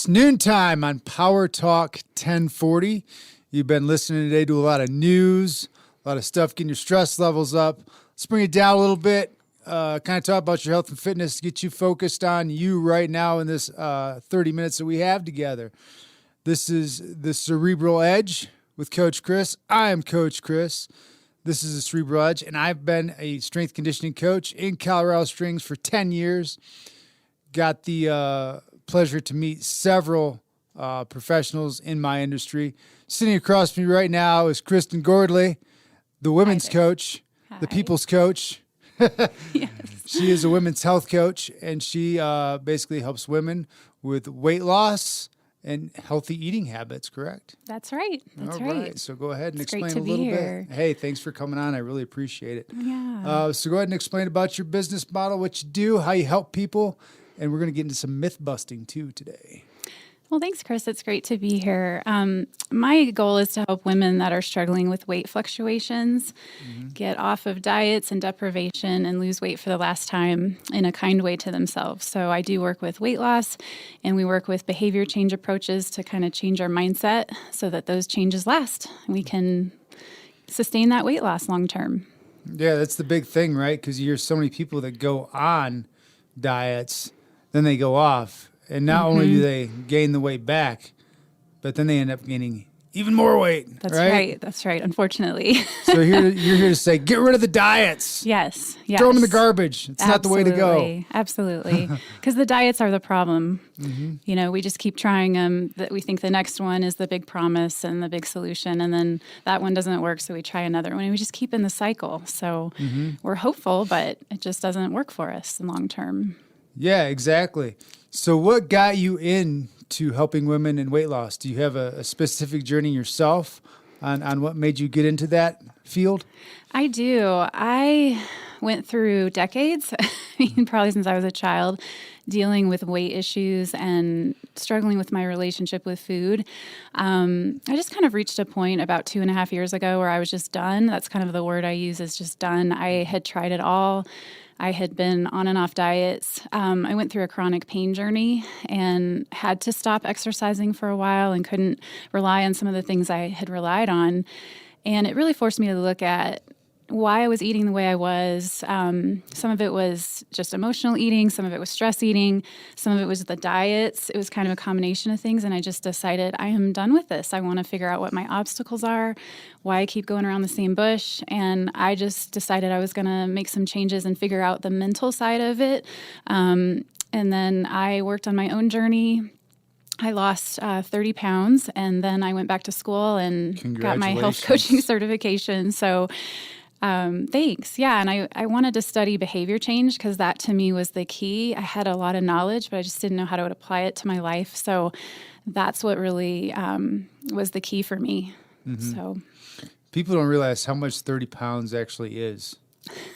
It's noontime on Power Talk 1040. You've been listening today to a lot of news, a lot of stuff getting your stress levels up. Let's bring it down a little bit, kind of talk about your health and fitness, get you focused on you right now in this 30 minutes that we have together. This is the Cerebral Edge with Coach Chris. I am Coach Chris. This is the Cerebral Edge, and I've been a strength conditioning coach in Colorado Springs for 10 years. Got the pleasure to meet several professionals in my industry. Sitting across from me right now is Kristen Gordley, the women's coach, the people's coach. Yes. She is a women's health coach, and she basically helps women with weight loss and healthy eating habits, correct? That's right. That's All right. So go ahead and explain a little bit. Hey, thanks for coming on. I really appreciate it. Yeah. So go ahead and explain about your business model, what you do, how you help people, and we're going to get into some myth busting too today. Well, thanks, Chris. It's great to be here. My goal is to help women that are struggling with weight fluctuations get off of diets and deprivation and lose weight for the last time in a kind way to themselves. So I do work with weight loss, and we work with behavior change approaches to kind of change our mindset so that those changes last. We can sustain that weight loss long term. Yeah, that's the big thing, right? Because you hear so many people that go on diets, then they go off. And not only do they gain the weight back, but then they end up gaining even more weight. That's right. That's right. Unfortunately. So you're here to say, get rid of the diets. Yes. Throw them in the garbage. It's not the way to go. Absolutely. Because the diets are the problem. You know, we just keep trying them. That we think the next one is the big promise and the big solution. And then that one doesn't work. So we try another one. And we just keep in the cycle. So we're hopeful, but it just doesn't work for us in long term. Yeah, exactly. So what got you into helping women in weight loss? Do you have a specific journey yourself on what made you get into that field? I do. I went through decades, probably since I was a child, dealing with weight issues and struggling with my relationship with food. I just kind of reached a point about 2.5 years ago where I was just done. That's kind of the word I use, is just done. I had tried it all. I had been on and off diets. I went through a chronic pain journey and had to stop exercising for a while and couldn't rely on some of the things I had relied on. And it really forced me to look at why I was eating the way I was. Some of it was just emotional eating. Some of it was stress eating. Some of it was the diets. It was kind of a combination of things. And I just decided I am done with this. I want to figure out what my obstacles are, why I keep going around the same bush. And I just decided I was going to make some changes and figure out the mental side of it. And then I worked on my own journey. I lost 30 pounds, and then I went back to school and got my health coaching certification. So thanks. Yeah. And I wanted to study behavior change because that to me was the key. I had a lot of knowledge, but I just didn't know how to apply it to my life. So that's what really was the key for me. So people don't realize how much 30 pounds actually is,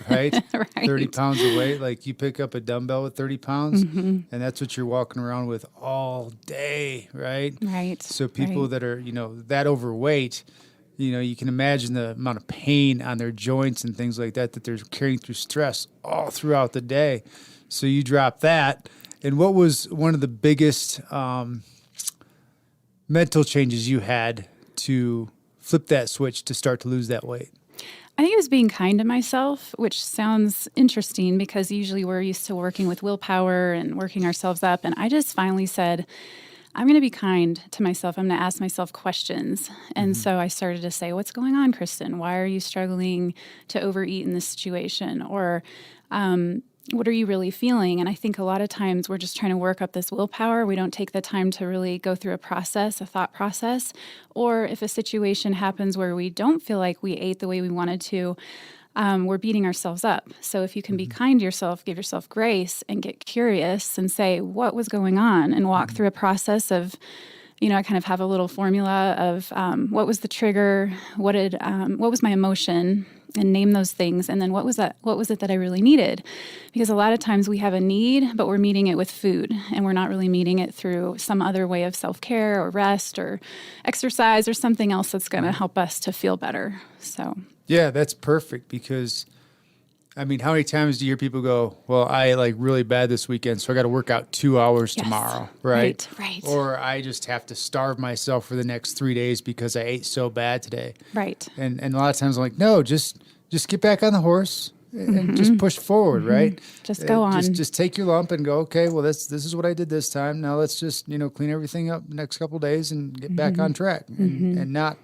right? Right. 30 pounds of weight. Like you pick up a dumbbell with 30 pounds and that's what you're walking around with all day, right? Right. So people that are, that overweight, you can imagine the amount of pain on their joints and things like that they're carrying through stress all throughout the day. So you drop that. And what was one of the biggest mental changes you had to flip that switch to start to lose that weight? I think it was being kind to myself, which sounds interesting because usually we're used to working with willpower and working ourselves up. And I just finally said, I'm going to be kind to myself. I'm going to ask myself questions. And so I started to say, what's going on, Kristen? Why are you struggling to overeat in this situation? Or what are you really feeling? And I think a lot of times we're just trying to work up this willpower. We don't take the time to really go through a thought process. Or if a situation happens where we don't feel like we ate the way we wanted to, we're beating ourselves up. So if you can be kind to yourself, give yourself grace and get curious and say, what was going on? And walk through a process of, I kind of have a little formula of what was the trigger, what was my emotion, and name those things. And then what was it that I really needed? Because a lot of times we have a need, but we're meeting it with food, and we're not really meeting it through some other way of self-care or rest or exercise or something else that's going to help us to feel better. So. Yeah, that's perfect because I mean, how many times do you hear people go, well, I like really bad this weekend, so I got to work out 2 hours tomorrow, right? Right. Or I just have to starve myself for the next 3 days because I ate so bad today. Right. And a lot of times I'm like, no, just get back on the horse and just push forward, right? Just go on. Just take your lump and go, okay, well, this is what I did this time. Now let's just, clean everything up the next couple of days and get back on track and not,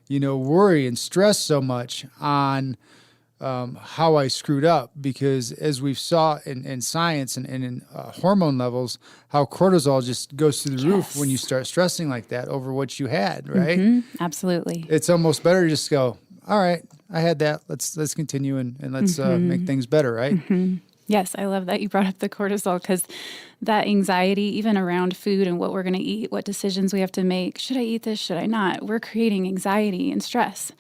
worry and stress so much on how I screwed up, because as we've saw in science and in hormone levels, how cortisol just goes through the roof when you start stressing like that over what you had, right? Absolutely. It's almost better to just go, all right, I had that. Let's continue and let's make things better, right? Yes, I love that you brought up the cortisol, because that anxiety, even around food and what we're going to eat, what decisions we have to make, should I eat this, should I not? We're creating anxiety and stress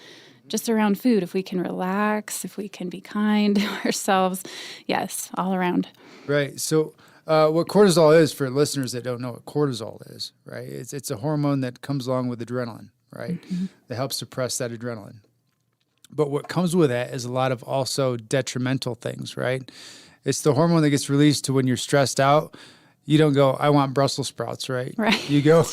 just around food. If we can relax, if we can be kind to ourselves, yes, all around. Right. So what cortisol is, for listeners that don't know what cortisol is, right? It's a hormone that comes along with adrenaline, right? That helps suppress that adrenaline. But what comes with that is a lot of also detrimental things, right? It's the hormone that gets released to when you're stressed out. You don't go, I want Brussels sprouts, right? Right. You go,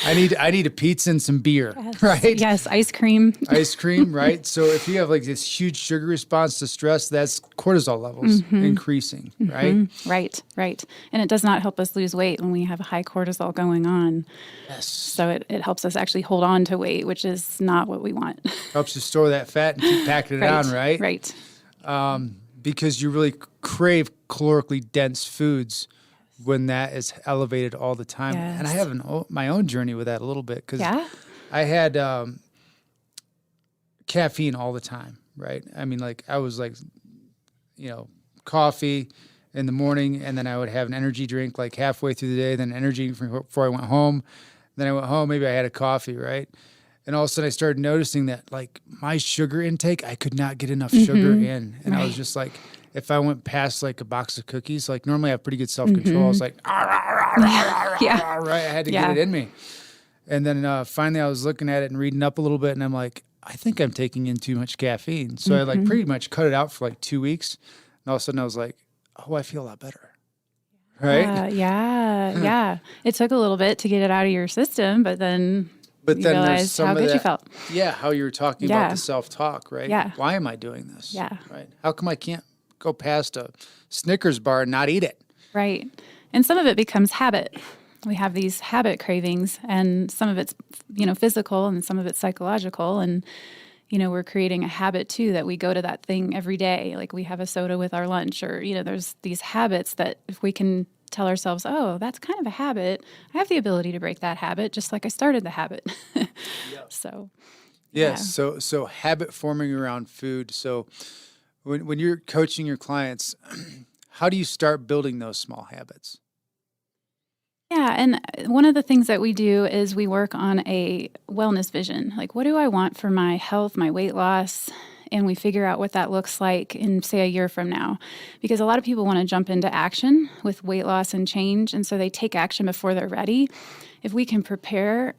I need a pizza and some beer, right? Yes, ice cream. Ice cream, right? So if you have like this huge sugar response to stress, that's cortisol levels increasing, right? Right. And it does not help us lose weight when we have high cortisol going on. Yes. So it helps us actually hold on to weight, which is not what we want. Helps you store that fat and keep packing it on, right? Right. Because you really crave calorically dense foods when that is elevated all the time. Yes. And I have my own journey with that a little bit, because I had caffeine all the time, right? I mean, like I was like, coffee in the morning, and then I would have an energy drink like halfway through the day, then energy before I went home. Then I went home, maybe I had a coffee, right? And all of a sudden I started noticing that like my sugar intake, I could not get enough sugar in. And I was just like, if I went past like a box of cookies, like normally I have pretty good self-control. I was like, right? I had to get it in me. And then finally I was looking at it and reading up a little bit, and I'm like, I think I'm taking in too much caffeine. So I like pretty much cut it out for like 2 weeks. And all of a sudden I was like, oh, I feel a lot better. Right? Yeah. It took a little bit to get it out of your system, but then you realized how good you felt. Yeah, how you were talking about the self-talk, right? Yeah. Why am I doing this? Yeah. Right. How come I can't go past a Snickers bar and not eat it? Right. And some of it becomes habit. We have these habit cravings, and some of it's, physical, and some of it's psychological. And, we're creating a habit too, that we go to that thing every day. Like we have a soda with our lunch, or, there's these habits that if we can tell ourselves, oh, that's kind of a habit, I have the ability to break that habit, just like I started the habit. So, yes. So habit forming around food. So when you're coaching your clients, how do you start building those small habits? Yeah, and one of the things that we do is we work on a wellness vision. Like, what do I want for my health, my weight loss? And we figure out what that looks like in, say, a year from now. Because a lot of people want to jump into action with weight loss and change, and so they take action before they're ready. If we can prepare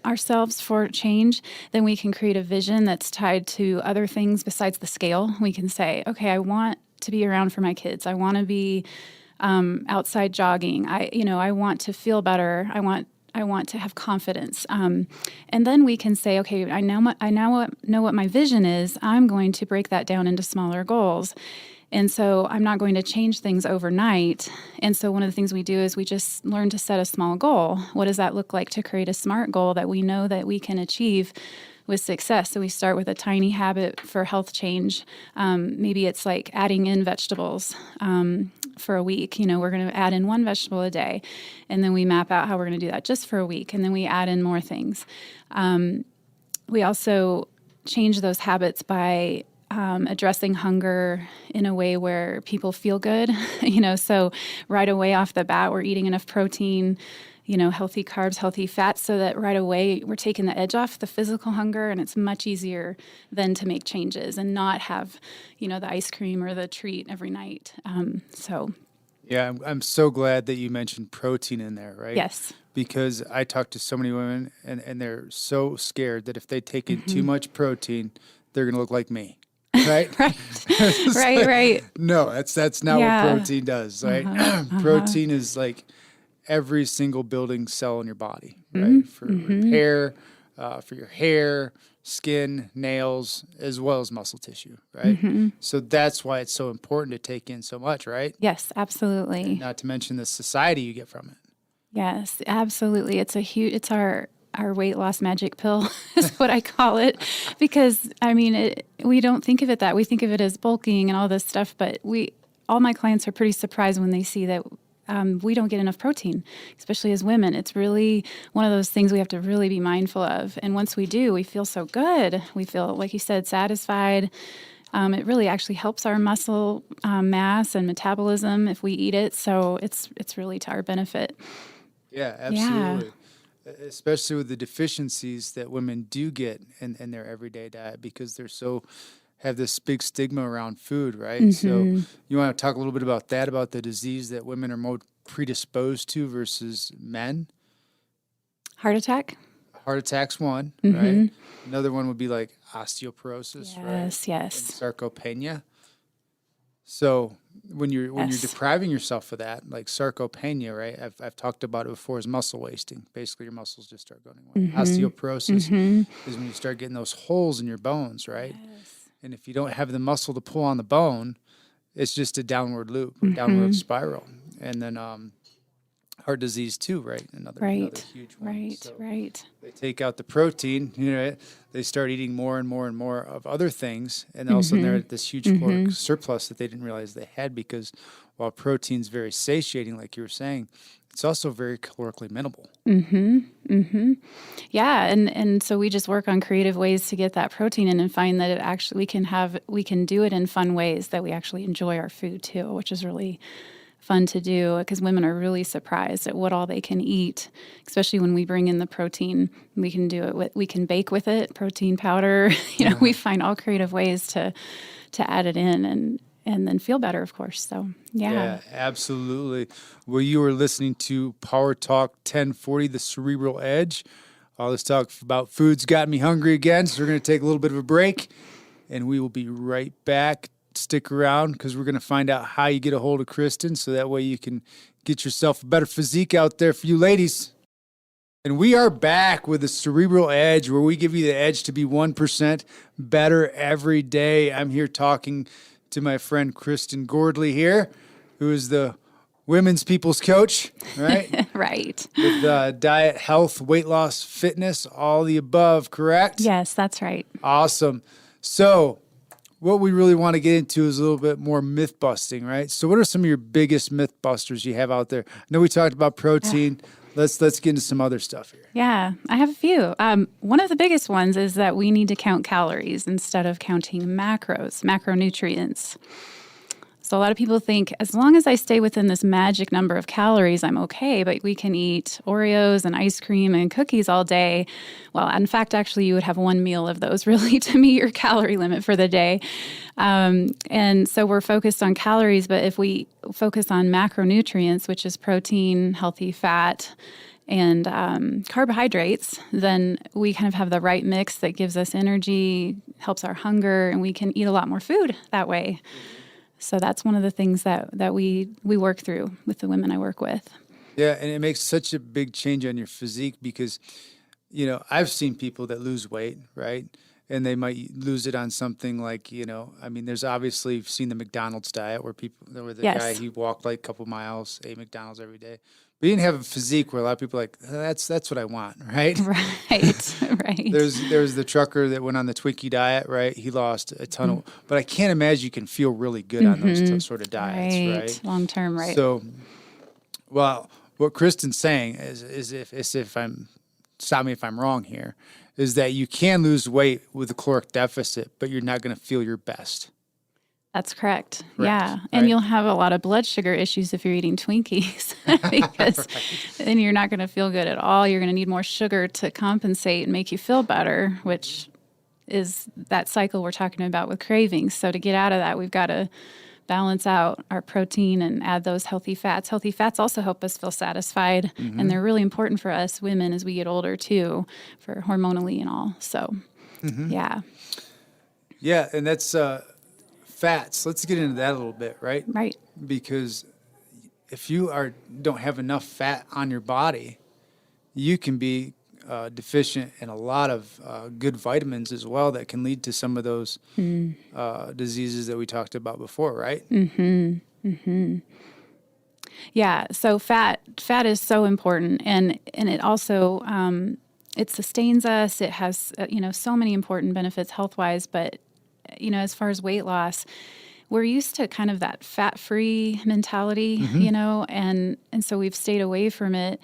ourselves for change, then we can create a vision that's tied to other things besides the scale. We can say, okay, I want to be around for my kids. I want to be outside jogging. I want to feel better. I want to have confidence. And then we can say, okay, I now know what my vision is. I'm going to break that down into smaller goals. And so I'm not going to change things overnight. And so one of the things we do is we just learn to set a small goal. What does that look like to create a SMART goal that we know that we can achieve with success? So we start with a tiny habit for health change. Maybe it's like adding in vegetables for a week. We're going to add in one vegetable a day. And then we map out how we're going to do that just for a week. And then we add in more things. We also change those habits by addressing hunger in a way where people feel good. So right away off the bat, we're eating enough protein, healthy carbs, healthy fats, so that right away we're taking the edge off the physical hunger, and it's much easier then to make changes and not have, the ice cream or the treat every night. Yeah, I'm so glad that you mentioned protein in there, right? Yes. Because I talk to so many women, and they're so scared that if they take in too much protein, they're going to look like me. right? Right. Right. No, that's not Yeah. what protein does, right? Protein is like every single building cell in your body, right? For repair, for your hair, skin, nails, as well as muscle tissue, right? So that's why it's so important to take in so much, right? Yes, absolutely. Not to mention the society you get from it. Yes, absolutely. It's our weight loss magic pill is what I call it, because I mean, we don't think of it that we think of it as bulking and all this stuff, but all my clients are pretty surprised when they see that we don't get enough protein, especially as women. It's really one of those things we have to really be mindful of. And once we do, we feel so good. We feel, like you said, satisfied. It really actually helps our muscle mass and metabolism if we eat it. So it's really to our benefit. Yeah, absolutely. Especially with the deficiencies that women do get in their everyday diet because they're have this big stigma around food, right? So you want to talk a little bit about that, about the disease that women are more predisposed to versus men? Heart attack? Heart attack's one, right? Another one would be like osteoporosis, right? Yes, yes. And sarcopenia. So when you're depriving yourself of that, like sarcopenia, right? I've talked about it before as muscle wasting. Basically, your muscles just start going away. Osteoporosis is when you start getting those holes in your bones, right? Yes. And if you don't have the muscle to pull on the bone, it's just a downward loop, or downward spiral. And then heart disease too, right? Another huge one. Right, So right. they take out the protein, they start eating more and more and more of other things, and all of a sudden they're at this huge caloric surplus that they didn't realize they had, because while protein's very satiating, like you were saying, it's also very calorically minimal. Yeah, and so we just work on creative ways to get that protein in and find that it actually we can do it in fun ways that we actually enjoy our food too, which is really fun to do, because women are really surprised at what all they can eat, especially when we bring in the protein. We can do it we can bake with it, protein powder. We find all creative ways to add it in and then feel better, of course. So, Yeah, absolutely. Well, you were listening to Power Talk 1040, the Cerebral Edge. All this talk about food's got me hungry again, so we're going to take a little bit of a break, and we will be right back. Stick around, because we're going to find out how you get a hold of Kristen, so that way you can get yourself a better physique out there for you ladies. And we are back with the Cerebral Edge, where we give you the edge to be 1% better every day. I'm here talking to my friend Kristen Gordley here, who is the women's people's coach, right? Right. With diet, health, weight loss, fitness, all the above, correct? Yes, that's right. Awesome. So what we really want to get into is a little bit more myth busting, right? So what are some of your biggest myth busters you have out there? I know we talked about protein. Let's get into some other stuff here. Yeah, I have a few. One of the biggest ones is that we need to count calories instead of counting macronutrients. So a lot of people think, as long as I stay within this magic number of calories, I'm okay, but we can eat Oreos and ice cream and cookies all day. Well, in fact, actually, you would have one meal of those really to meet your calorie limit for the day. And so we're focused on calories, but if we focus on macronutrients, which is protein, healthy fat, and carbohydrates, then we kind of have the right mix that gives us energy, helps our hunger, and we can eat a lot more food that way. So that's one of the things that we work through with the women I work with. Yeah, and it makes such a big change on your physique, because, I've seen people that lose weight, right? And they might lose it on something like, there's obviously, you've seen the McDonald's diet where guy, he walked like a couple miles, ate McDonald's every day. But he didn't have a physique where a lot of people are like, that's what I want, right? Right. There's the trucker that went on the Twinkie diet, right? He lost a ton of, but I can't imagine you can feel really good on those sort of diets, right? Long term, right? So, well, what Kristen's saying is if I'm, stop me if I'm wrong here, is that you can lose weight with a caloric deficit, but you're not going to feel your best. That's correct. Correct. Yeah. And you'll have a lot of blood sugar issues if you're eating Twinkies because then you're not going to feel good at all. You're going to need more sugar to compensate and make you feel better, which is that cycle we're talking about with cravings. So to get out of that, we've got to balance out our protein and add those healthy fats. Healthy fats also help us feel satisfied, and they're really important for us women as we get older too, for hormonally and all. So, yeah. Yeah, and that's fats, let's get into that a little bit, right? Right. Because if you don't have enough fat on your body, you can be deficient in a lot of good vitamins as well that can lead to some of those diseases that we talked about before, right? Yeah. So fat is so important, and it also it sustains us. It has so many important benefits health wise, but as far as weight loss, we're used to kind of that fat-free mentality, and so we've stayed away from it.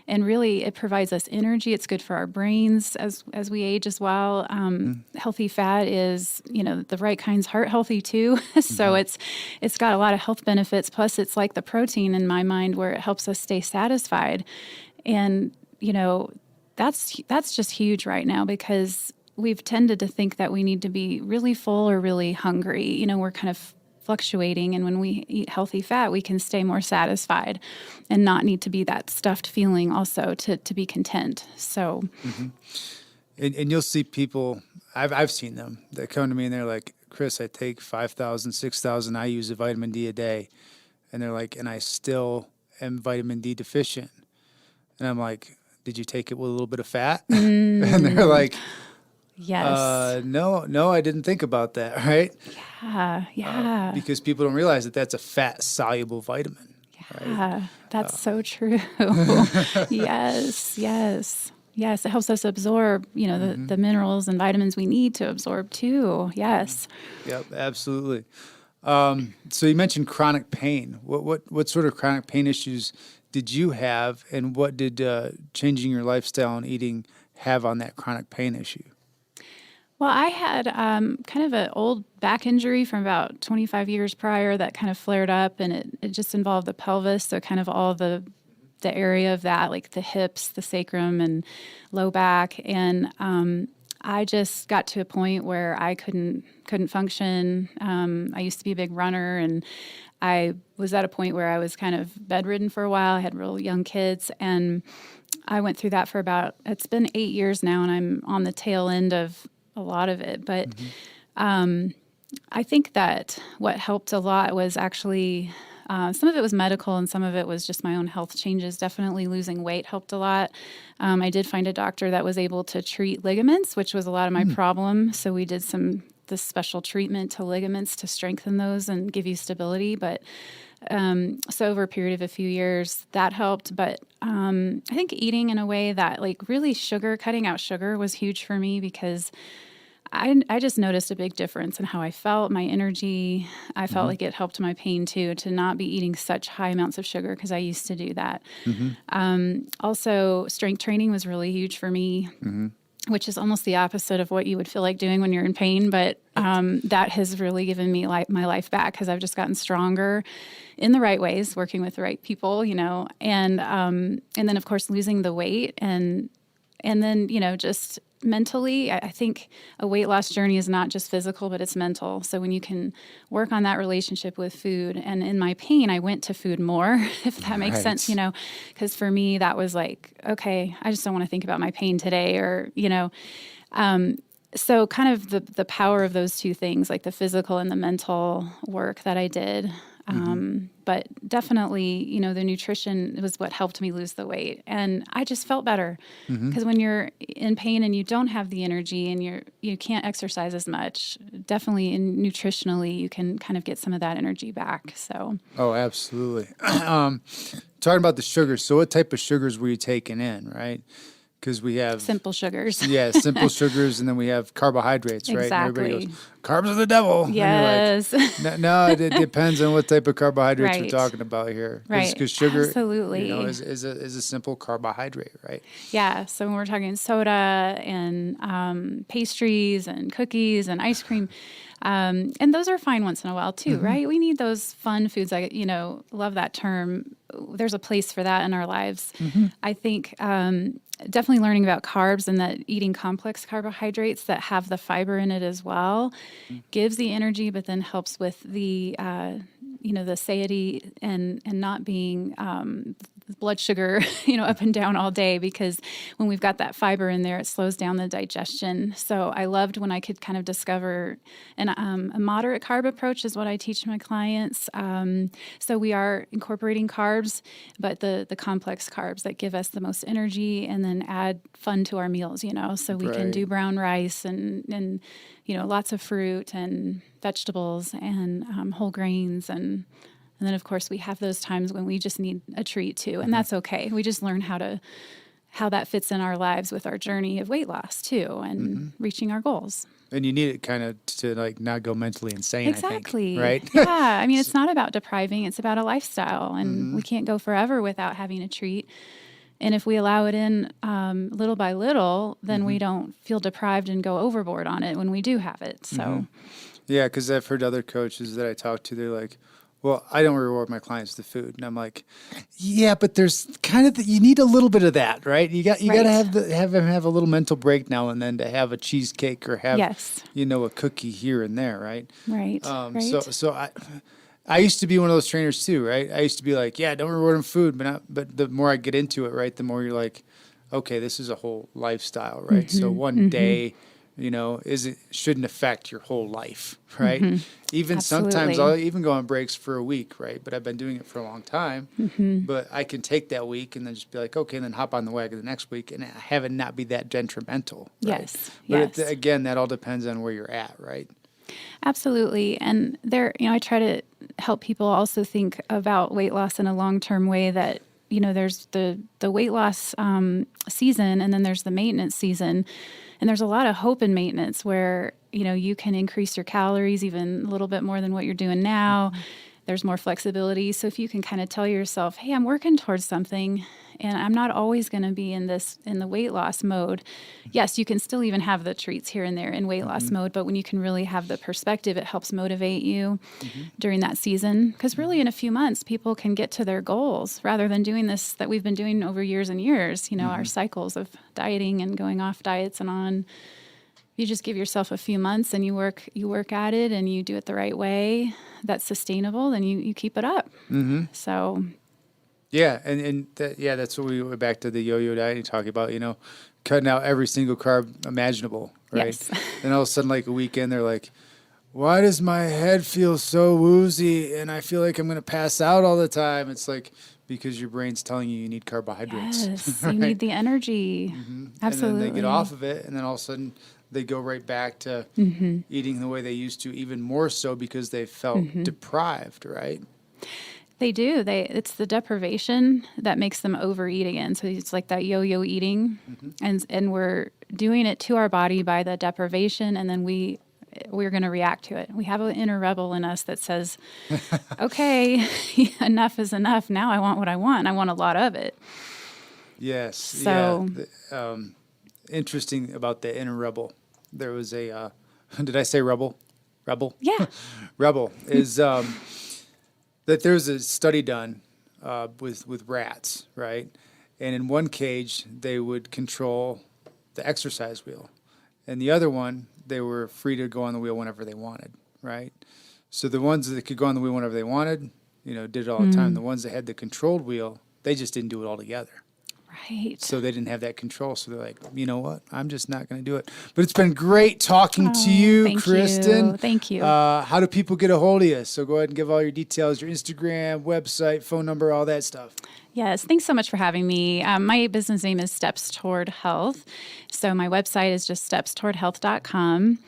And really, it provides us energy. It's good for our brains as we age as well. Healthy fat is, the right kind's heart healthy too. So it's got a lot of health benefits. Plus, it's like the protein in my mind, where it helps us stay satisfied. And that's just huge right now, because we've tended to think that we need to be really full or really hungry. We're kind of fluctuating, and when we eat healthy fat, we can stay more satisfied and not need to be that stuffed feeling also to be content. So, and you'll see people, I've seen them that come to me and they're like, Chris, I take 5,000, 6,000 IUs of vitamin D a day, and they're like, and I still am vitamin D deficient. And I'm like, did you take it with a little bit of fat? And they're like, yes. No, I didn't think about that, right? Yeah. Because people don't realize that that's a fat-soluble vitamin. Yeah, right? that's so true. Yes. It helps us absorb, the minerals and vitamins we need to absorb too. Yes. Yep, absolutely. So you mentioned chronic pain. What sort of chronic pain issues did you have, and what did changing your lifestyle and eating have on that chronic pain issue? Well, I had kind of an old back injury from about 25 years prior that kind of flared up, and it just involved the pelvis, so kind of all the area of that, like the hips, the sacrum, and low back. And I just got to a point where I couldn't function. I used to be a big runner, and I was at a point where I was kind of bedridden for a while. I had real young kids, and I went through that for it's been 8 years now, and I'm on the tail end of a lot of it. But I think that what helped a lot was actually some of it was medical and some of it was just my own health changes. Definitely losing weight helped a lot. I did find a doctor that was able to treat ligaments, which was a lot of my problem. So we did this special treatment to ligaments to strengthen those and give you stability. But so over a period of a few years, that helped. But I think eating in a way that really cutting out sugar was huge for me, because I just noticed a big difference in how I felt, my energy. I felt like it helped my pain too, to not be eating such high amounts of sugar, because I used to do that. Also, strength training was really huge for me, which is almost the opposite of what you would feel like doing when you're in pain. But that has really given me my life back, because I've just gotten stronger in the right ways, working with the right people, and then of course losing the weight, and then just mentally, I think a weight loss journey is not just physical, but it's mental. So when you can work on that relationship with food, and in my pain, I went to food more, if that makes sense, because for me, that was like, okay, I just don't want to think about my pain today, or, so kind of the power of those two things, like the physical and the mental work that I did. But definitely, the nutrition was what helped me lose the weight. And I just felt better, because when you're in pain and you don't have the energy and you can't exercise as much, definitely nutritionally, you can kind of get some of that energy back. So. Oh, absolutely. Talking about the sugars. So what type of sugars were you taking in, right? Because we have simple sugars. Yeah, simple sugars, and then we have carbohydrates, right? Exactly. And everybody goes, carbs are the devil. Yes. And you're like, no, it depends on what type of carbohydrates we're talking about here. Right. Because sugar, absolutely, is a simple carbohydrate, right? Yeah. So when we're talking soda and pastries and cookies and ice cream, and those are fine once in a while too, right? We need those fun foods. I love that term. There's a place for that in our lives. I think definitely learning about carbs, and that eating complex carbohydrates that have the fiber in it as well gives the energy, but then helps with the the satiety and not being blood sugar, up and down all day, because when we've got that fiber in there, it slows down the digestion. So I loved when I could kind of discover a moderate carb approach is what I teach my clients. So we are incorporating carbs, but the complex carbs that give us the most energy, and then add fun to our meals, so we can do brown rice and lots of fruit and vegetables and whole grains. And then, of course, we have those times when we just need a treat too, and that's okay. We just learn how that fits in our lives with our journey of weight loss too, and reaching our goals. And you need it kind of to like not go mentally insane, Exactly. I think, right? Yeah. I mean, it's not about depriving, it's about a lifestyle, and we can't go forever without having a treat. And if we allow it in little by little, then we don't feel deprived and go overboard on it when we do have it. So, yeah, because I've heard other coaches that I talk to, they're like, well, I don't reward my clients with food. And I'm like, yeah, but there's kind of, you need a little bit of that, right? You got to have them have a little mental break now and then to have a cheesecake or have, a cookie here and there, right? Right. So I used to be one of those trainers too, right? I used to be like, yeah, don't reward them food, but the more I get into it, right, the more you're like, okay, this is a whole lifestyle, right? So one day, shouldn't affect your whole life, right? Even sometimes I'll even go on breaks for a week, right? But I've been doing it for a long time. But I can take that week and then just be like, okay, and then hop on the wagon the next week and have it not be that detrimental. Right? Yes. But again, that all depends on where you're at, right? Absolutely. And I try to help people also think about weight loss in a long-term way that, there's the weight loss season, and then there's the maintenance season. And there's a lot of hope in maintenance where, you can increase your calories even a little bit more than what you're doing now. There's more flexibility. So if you can kind of tell yourself, hey, I'm working towards something and I'm not always going to be in the weight loss mode. Yes, you can still even have the treats here and there in weight loss mode, but when you can really have the perspective, it helps motivate you during that season. Because really in a few months, people can get to their goals rather than doing this that we've been doing over years and years, our cycles of dieting and going off diets and on. You just give yourself a few months and you work at it and you do it the right way that's sustainable, then you keep it up. So yeah, that's what we went back to the yo-yo diet and talking about, cutting out every single carb imaginable, right? Yes. And all of a sudden, like a weekend, they're like, why does my head feel so woozy and I feel like I'm going to pass out all the time? It's like, because your brain's telling you need carbohydrates. Yes, right? You need the energy. Absolutely. And then they get off of it, and then all of a sudden they go right back to eating the way they used to, even more so because they felt deprived, right? They do. It's the deprivation that makes them overeat again. So it's like that yo-yo eating, and we're doing it to our body by the deprivation, and then we're going to react to it. We have an inner rebel in us that says, okay, enough is enough. Now I want what I want. I want a lot of it. Yes. So, interesting about the inner rebel. There was a, did I say rebel? Rebel? Yeah. Rebel is that there's a study done with rats, right? And in one cage, they would control the exercise wheel. And the other one, they were free to go on the wheel whenever they wanted, right? So the ones that could go on the wheel whenever they wanted, did it all the time. The ones that had the controlled wheel, they just didn't do it all together. Right. So they didn't have that control. So they're like, you know what? I'm just not going to do it. But it's been great talking to you, Kristen. Thank you. How do people get a hold of you? So go ahead and give all your details, your Instagram, website, phone number, all that stuff. Yes, thanks so much for having me. My business name is Steps Toward Health. So my website is just stepstowardhealth.com.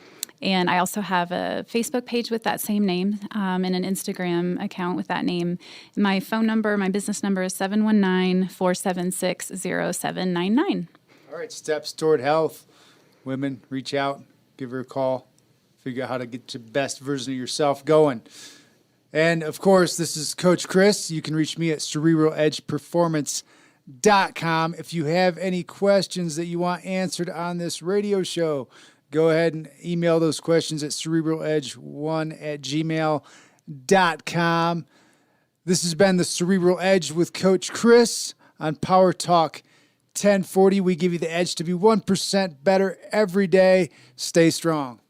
And I also have a Facebook page with that same name and an Instagram account with that name. My phone number, my business number is 719-476-0799. All right, Steps Toward Health. Women, reach out, give her a call, figure out how to get the best version of yourself going. And, of course, this is Coach Chris. You can reach me at cerebraledgeperformance.com. If you have any questions that you want answered on this radio show, go ahead and email those questions at cerebraledge1@gmail.com. This has been the Cerebral Edge with Coach Chris on Power Talk 1040. We give you the edge to be 1% better every day. Stay strong.